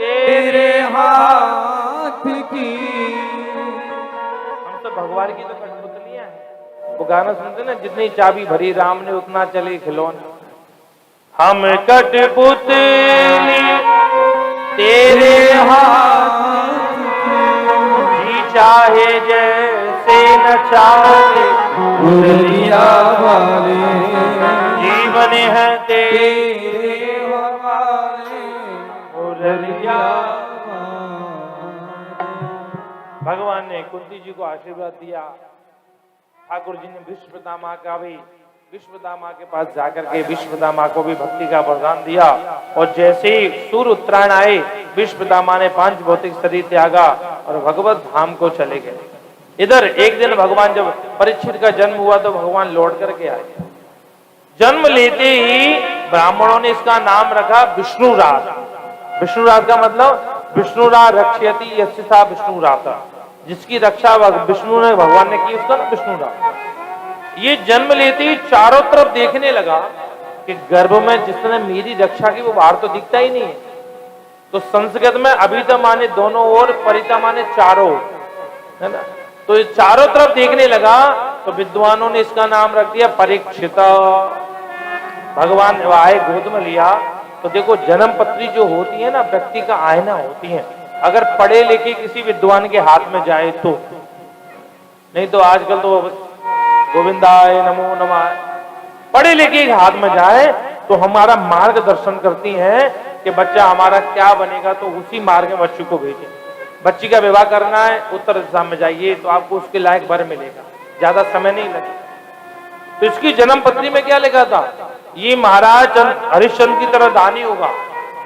तेरे हाथ की। हम तो भगवान की तो कठपुतलियां हैं। वो गाना सुनते ना, जितनी चाबी भरी राम ने उतना चले खिलौना। हम कठपुतली तेरे हाथ की, चाहे जैसे नचाए मुरलिया वाले जीवन है तेरे हवाले, मुरलिया। भगवान ने कुंती जी को आशीर्वाद दिया। ठाकुर जी ने विश्वदामा का भी, विश्वदामा के पास जाकर के विश्वदामा को भी भक्ति का वरदान दिया। और जैसे ही सूर्य उत्तरायण आए, विश्वदामा ने 5 भौतिक शरीर त्यागा और भगवत धाम को चले गए। इधर एक दिन भगवान, जब परीक्षित का जन्म हुआ तो भगवान लौट करके आए। जन्म लेते ही ब्राह्मणों ने इसका नाम रखा विष्णुराज। विष्णुराज का मतलब विष्णुराज रक्षयति यस्या विष्णुराता, जिसकी रक्षा विष्णु ने, भगवान ने की, उसका नाम विष्णुराज। ये जन्म लेते ही चारों तरफ देखने लगा कि गर्भ में जिसने मेरी रक्षा की वो बाहर तो दिखता ही नहीं है। तो संस्कृत में अभिता माने दोनों ओर, परिता माने चारों, है ना। तो ये चारों तरफ देखने लगा तो विद्वानों ने इसका नाम रख दिया परीक्षित। भगवान आए, गोद में लिया तो देखो, जन्म पत्री जो होती है ना, व्यक्ति का आईना होती है। अगर पढ़े लिखे किसी विद्वान के हाथ में जाए तो, नहीं तो आजकल तो गोविंदाय नमो नमः, पढ़े लिखे के हाथ में जाए तो हमारा मार्गदर्शन करती हैं कि बच्चा हमारा क्या बनेगा, तो उसी मार्ग में बच्चे को भेजें। बच्ची का विवाह करना है, उत्तर दिशा में जाइए तो आपको उसके लायक वर मिलेगा, ज्यादा समय नहीं लगेगा। तो इसकी जन्म पत्री में क्या लिखा था, ये महाराज हरिश्चंद्र की तरह दानी होगा,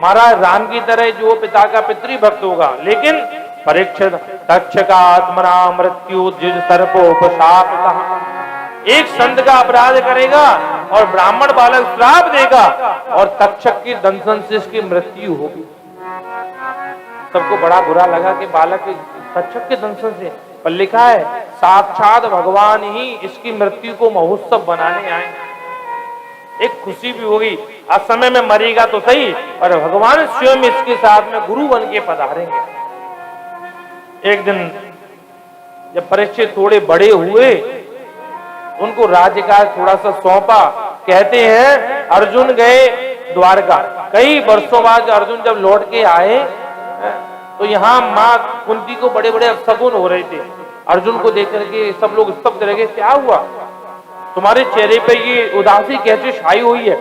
महाराज राम की तरह जो पिता का पितृभक्त होगा। लेकिन परीक्षित तक्षका आत्मना मृत्यु जिज सर्पोपशाप, एक संत का अपराध करेगा और ब्राह्मण बालक श्राप देगा और तक्षक की दंशन से इसकी मृत्यु होगी। सबको बड़ा बुरा लगा कि बालक तक्षक के दंशन से, पर लिखा है साक्षात भगवान ही इसकी मृत्यु को महोत्सव बनाने आए। एक खुशी भी होगी, असमय में मरेगा तो सही, पर भगवान स्वयं इसके साथ में गुरु बन के पधारेंगे। एक दिन जब परीक्षित थोड़े बड़े हुए, उनको राज्यकाल थोड़ा सा सौंपा। कहते हैं अर्जुन गए द्वारका, कई वर्षों बाद अर्जुन जब लौट के आए तो यहाँ माँ कुंती को बड़े बड़े अपशगुन हो रहे थे। अर्जुन को देख करके सब लोग स्तब्ध रह गए, क्या हुआ, तुम्हारे चेहरे पे ये उदासी कैसे छाई हुई है?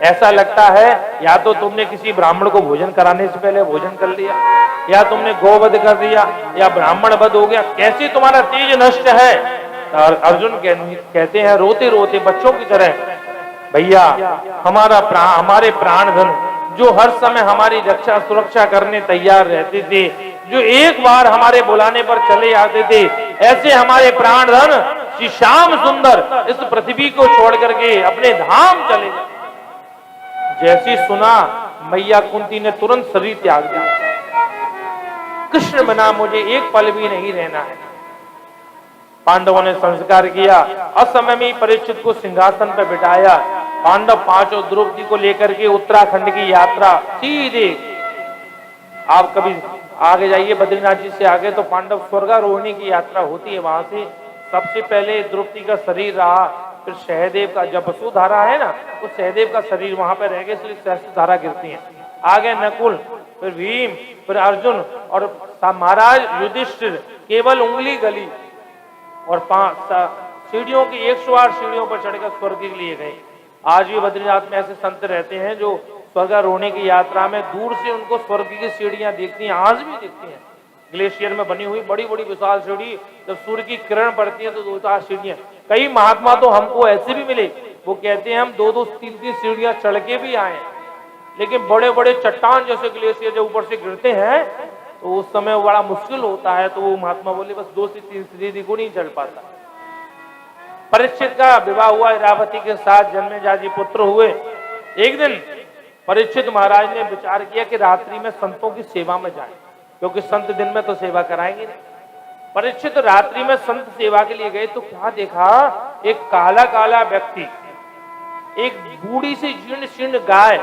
ऐसा लगता है या तो तुमने किसी ब्राह्मण को भोजन कराने से पहले भोजन कर लिया, या तुमने गोवध कर दिया, या ब्राह्मण वध हो गया, कैसे तुम्हारा तेज नष्ट है। और अर्जुन कहते हैं रोते रोते बच्चों की तरह, भैया हमारे प्राण धन जो हर समय हमारी रक्षा सुरक्षा करने तैयार रहते थे, जो एक बार हमारे बुलाने पर चले आते थे, ऐसे हमारे प्राण धन श्री श्याम सुंदर इस पृथ्वी को छोड़ करके अपने धाम चले गए। जैसी सुना मैया कुंती ने तुरंत शरीर त्याग दिया, कृष्ण बना मुझे एक पल भी नहीं रहना है। पांडवों ने संस्कार किया, असमय में परीक्षित को सिंहासन पर बिठाया। पांडव पांचों द्रौपदी को लेकर के उत्तराखंड की यात्रा सीधे, आप कभी आगे जाइए बद्रीनाथ जी से आगे तो पांडव स्वर्गारोहिणी की यात्रा होती है। वहां से सबसे पहले द्रौपदी का शरीर रहा, फिर सहदेव का, जब वसुधारा है ना, तो सहदेव का शरीर वहां पर रह गया, इसलिए सहस्त्रधारा गिरती है। आगे नकुल, फिर भीम, फिर अर्जुन और महाराज युधिष्ठिर केवल उंगली गली और 5 सीढ़ियों की 108 सीढ़ियों पर चढ़कर स्वर्ग के लिए गए। आज भी बद्रीनाथ में ऐसे संत रहते हैं जो स्वर्गारोहणी की यात्रा में दूर से उनको स्वर्ग की सीढ़ियां दिखती हैं, आज भी दिखती हैं। ग्लेशियर में बनी हुई बड़ी बड़ी विशाल सीढ़ी, जब सूर्य की किरण पड़ती है तो 2-4 सीढ़ियां। कई महात्मा तो हमको ऐसे भी मिले, वो कहते हैं हम 2-2, 3-3 सीढ़ियां चढ़ के भी आए, लेकिन बड़े बड़े चट्टान जैसे ग्लेशियर जब ऊपर से गिरते हैं तो उस समय बड़ा मुश्किल होता है। तो वो महात्मा बोले बस 2 से 3 सीढ़ी को नहीं चढ़ पाता। परीक्षित का विवाह हुआ, इरावती के साथ जन्मेजय पुत्र हुए। एक दिन परीक्षित महाराज ने विचार किया कि रात्रि में संतों की सेवा में जाएं, क्योंकि संत दिन में तो सेवा कराएंगे नहीं। परीक्षित रात्रि में संत सेवा के लिए गए तो क्या देखा, एक काला काला व्यक्ति एक बूढ़ी सी जीर्ण शीर्ण गाय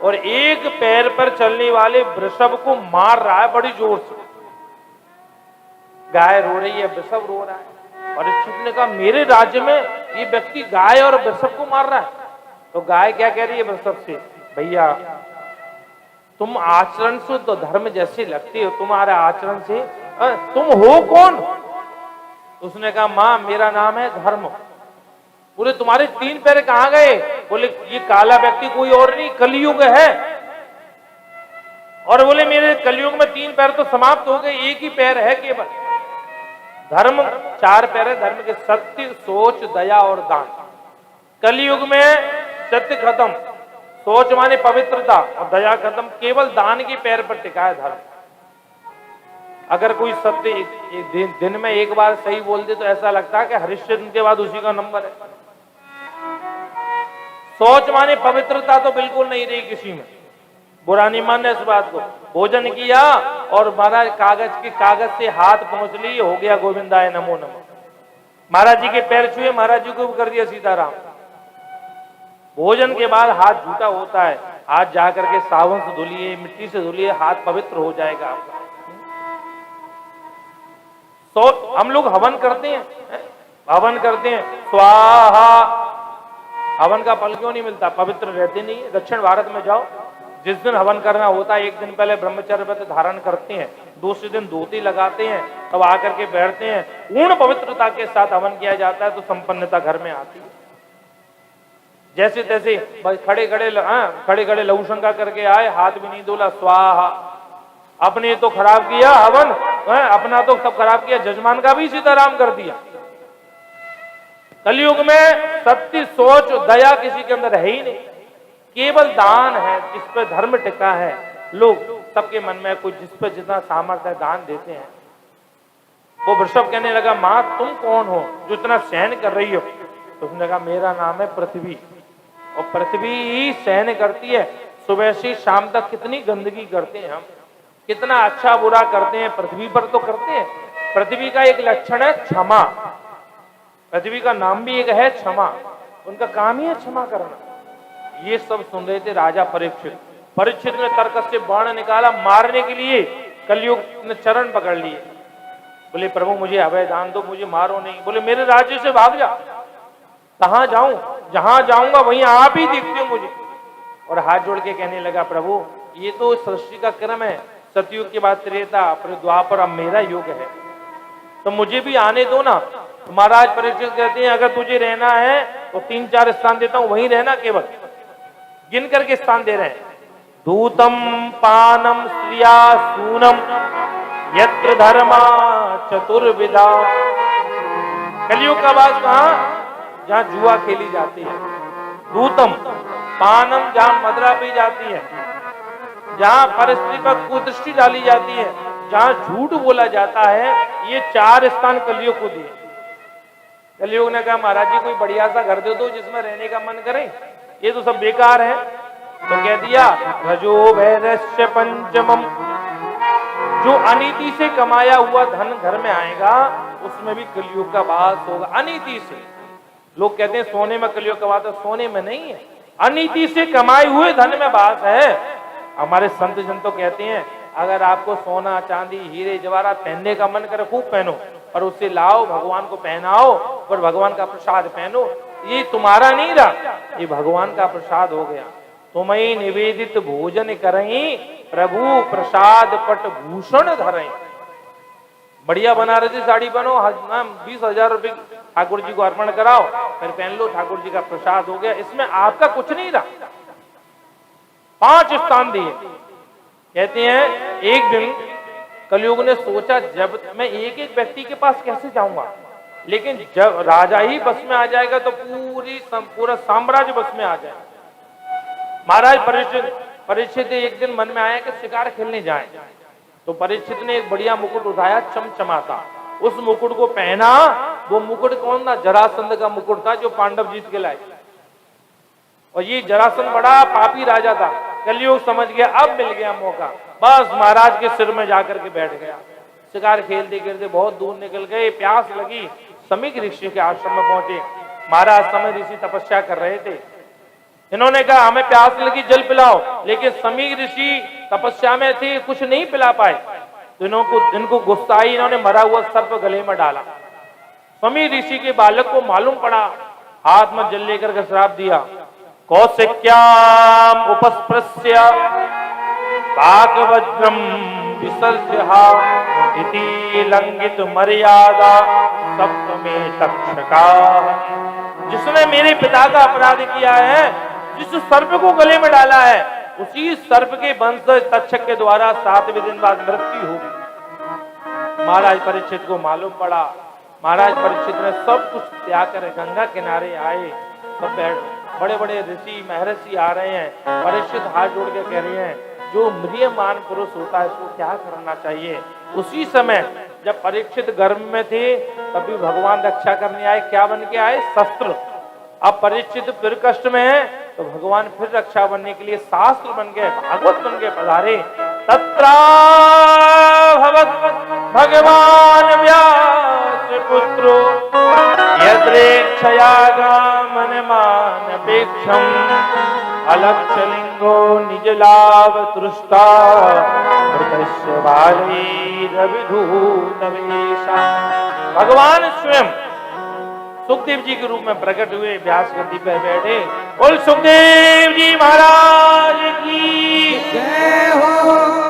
और एक पैर पर चलने वाले वृषभ को मार रहा है बड़ी जोर से। गाय रो रही है, वृषभ रो रहा है। परीक्षित ने कहा मेरे राज्य में ये व्यक्ति गाय और वृषभ को मार रहा है। तो गाय क्या कह रही है वृषभ से, भैया तुम आचरण से तो धर्म जैसे लगते हो, तुम्हारे आचरण से तुम हो कौन? उसने कहा मां मेरा नाम है धर्म। बोले तुम्हारे 3 पैर कहां गए? बोले ये काला व्यक्ति कोई और नहीं, कलयुग है। और बोले मेरे कलयुग में 3 पैर तो समाप्त हो गए, एक ही पैर है केवल। धर्म 4 पैर है धर्म के, सत्य, सोच, दया और दान। कलयुग में सत्य खत्म, सोच माने पवित्रता और दया खत्म, केवल दान के पैर पर टिका है धर्म। अगर कोई सत्य एक दिन में एक बार सही बोल दे तो ऐसा लगता है कि हरिश्चंद्र के बाद उसी का नंबर है। सोच माने पवित्रता तो बिल्कुल नहीं रही किसी में, बुरा नहीं मानना इस बात को। भोजन किया और महाराज कागज से हाथ पहुंच लिए, हो गया गोविंदाय नमो नमो। महाराज जी के पैर छुए, महाराज जी को भी कर दिया सीताराम। भोजन के बाद हाथ झूठा होता है, हाथ जाकर के साबुन से धुलिए, मिट्टी से धुलिए, हाथ पवित्र हो जाएगा आपका। तो हम लोग हवन करते हैं, हवन करते हैं स्वाहा, हवन का फल क्यों नहीं मिलता? पवित्र रहते नहीं है। दक्षिण भारत में जाओ, जिस दिन हवन करना होता है एक दिन पहले ब्रह्मचर्य व्रत धारण करते हैं, दूसरे दिन धोती लगाते हैं, तब आकर के बैठते हैं, पूर्ण पवित्रता के साथ हवन किया जाता है तो संपन्नता घर में आती है। जैसे तैसे खड़े खड़े लघु शंका करके आए, हाथ भी नहीं धोला, स्वाहा। अपने तो खराब किया हवन, अपना तो सब खराब किया, जजमान का भी सीताराम कर दिया। कलयुग में सत्य, सोच, दया किसी के अंदर है ही नहीं, केवल दान है जिस पर धर्म टिका है। लोग सबके मन में कुछ जिस पर जितना सामर्थ्य है दान देते हैं। वो वृषभ कहने लगा मां तुम कौन हो जो इतना सहन कर रही हो? तो उसने कहा मेरा नाम है पृथ्वी, और पृथ्वी ही सहन करती है। सुबह से शाम तक कितनी गंदगी करते हैं हम, कितना अच्छा बुरा करते हैं, पृथ्वी पर तो करते हैं। पृथ्वी का एक लक्षण है क्षमा, पृथ्वी का नाम भी एक है क्षमा, उनका काम ही है क्षमा करना। ये सब सुन रहे थे राजा परीक्षित। परीक्षित ने तर्क से बाण निकाला मारने के लिए, कलयुग ने चरण पकड़ लिए। बोले प्रभु मुझे अभय दान दो, मुझे मारो नहीं। बोले मेरे राज्य से भाग जा। कहां जाऊं? जहां जाऊंगा वहीं आप ही देखते हो मुझे। और हाथ जोड़ के कहने लगा प्रभु ये तो सृष्टि का क्रम है, सतयुग के बाद त्रेता, फिर द्वापर, अब मेरा युग है, तो मुझे भी आने दो ना। तो महाराज परीक्षित कहते हैं अगर तुझे रहना है तो 3-4 स्थान देता हूं, वहीं रहना, केवल गिन करके स्थान दे रहे हैं। दूतम पानम स्त्रिया सूनम यत्र धर्मा चतुर्विधा। कलयुग का बात कहां? जहां जुआ खेली जाती है। दूतम पानम जहां मदिरा पी जाती है, जहां परस्त्री पर कुदृष्टि डाली जाती है, जहां झूठ बोला जाता है, ये 4 स्थान कलयुग को दिए। कलयुग ने कहा महाराज जी कोई बढ़िया सा घर दे दो जिसमें रहने का मन करे, ये तो सब बेकार है। तो कह दिया रजो वैरस्य पंचमम, जो अनीति से कमाया हुआ धन घर में आएगा उसमें भी कलयुग का वास होगा। अनीति से, लोग कहते हैं सोने में कलयुग का वास है, सोने में नहीं है, अनीति से कमाए हुए धन में वास है। हमारे संत जन तो कहते हैं अगर आपको सोना चांदी हीरे जवाहरात पहनने का मन करे खूब पहनो, पर उससे लाओ भगवान को पहनाओ और भगवान का प्रसाद पहनो। ये तुम्हारा नहीं रहा, ये भगवान का प्रसाद हो गया। तुम्हें निवेदित भोजन करें, प्रभु प्रसाद पट भूषण धरें। बढ़िया बनारसी साड़ी पहनो, 20,000 रुपए ठाकुर जी को अर्पण कराओ, फिर पहन लो, ठाकुर जी का प्रसाद हो गया। इसमें आपका कुछ नहीं रहा। 5 स्थान दिए। कहते हैं एक दिन कलयुग ने सोचा जब मैं एक एक व्यक्ति के पास कैसे जाऊंगा, लेकिन जब राजा ही बस में आ जाएगा तो पूरा साम्राज्य बस में आ जाएगा। महाराज परीक्षित एक दिन मन में आया कि शिकार खेलने जाएं। तो परीक्षित ने एक बढ़िया मुकुट उठाया चमचमाता, उस मुकुट को पहना। वो मुकुट कौन था? जरासंध का मुकुट था जो पांडव जीत के लाए। और ये जरासंध बड़ा पापी राजा था। कलयुग समझ गया अब मिल गया मौका, बस महाराज के सिर में जाकर के बैठ गया। शिकार खेलते खेलते बहुत दूर निकल गए, प्यास लगी, समीक ऋषि के आश्रम में पहुंचे। महाराज समय ऋषि तपस्या कर रहे थे। इन्होंने कहा हमें प्यास लगी, जल पिलाओ, लेकिन समी ऋषि तपस्या में थे, कुछ नहीं पिला पाए। तो इनको गुस्सा आई, इन्होंने मरा हुआ सर्प गले में डाला। समी ऋषि के बालक को मालूम पड़ा, हाथ में जल लेकर के श्राप दिया, कौशिक्याम उपस्पृश्य वाग्वज्रम विसर्जहा इति लंघित मर्यादा सप्तमे तक्षका। जिसने मेरे पिता का अपराध किया है, जिस सर्प को गले में डाला है, उसी सर्प के वंशज तक्षक के द्वारा 7वें दिन बाद मृत्यु होगी। महाराज परीक्षित को मालूम पड़ा। महाराज परीक्षित ने सब कुछ त्याग कर गंगा किनारे आए। सब बड़े बड़े ऋषि महर्षि आ रहे हैं। परीक्षित हाथ जोड़ के कह रहे हैं, जो म्रियमान पुरुष होता है उसको क्या करना चाहिए। उसी समय जब परीक्षित गर्भ में थे, तभी भगवान रक्षा करने आए। क्या बन के आए? शस्त्र। अब परीक्षित फिर कष्ट में है, तो भगवान फिर रक्षा बनने के लिए शास्त्र बन गए, भागवत बन के पधारे। तत्रा भगवान व्यास पुत्रो यद्रेक्षयागामनमानपेक्षम् अलक्षलिंगो निज लाभ तुष्टा मृतस्य बालैरविधूतवेशा। भगवान स्वयं सुखदेव जी के रूप में प्रकट हुए, व्यास गद्दी पर बैठे। बोल सुखदेव जी महाराज की जय हो।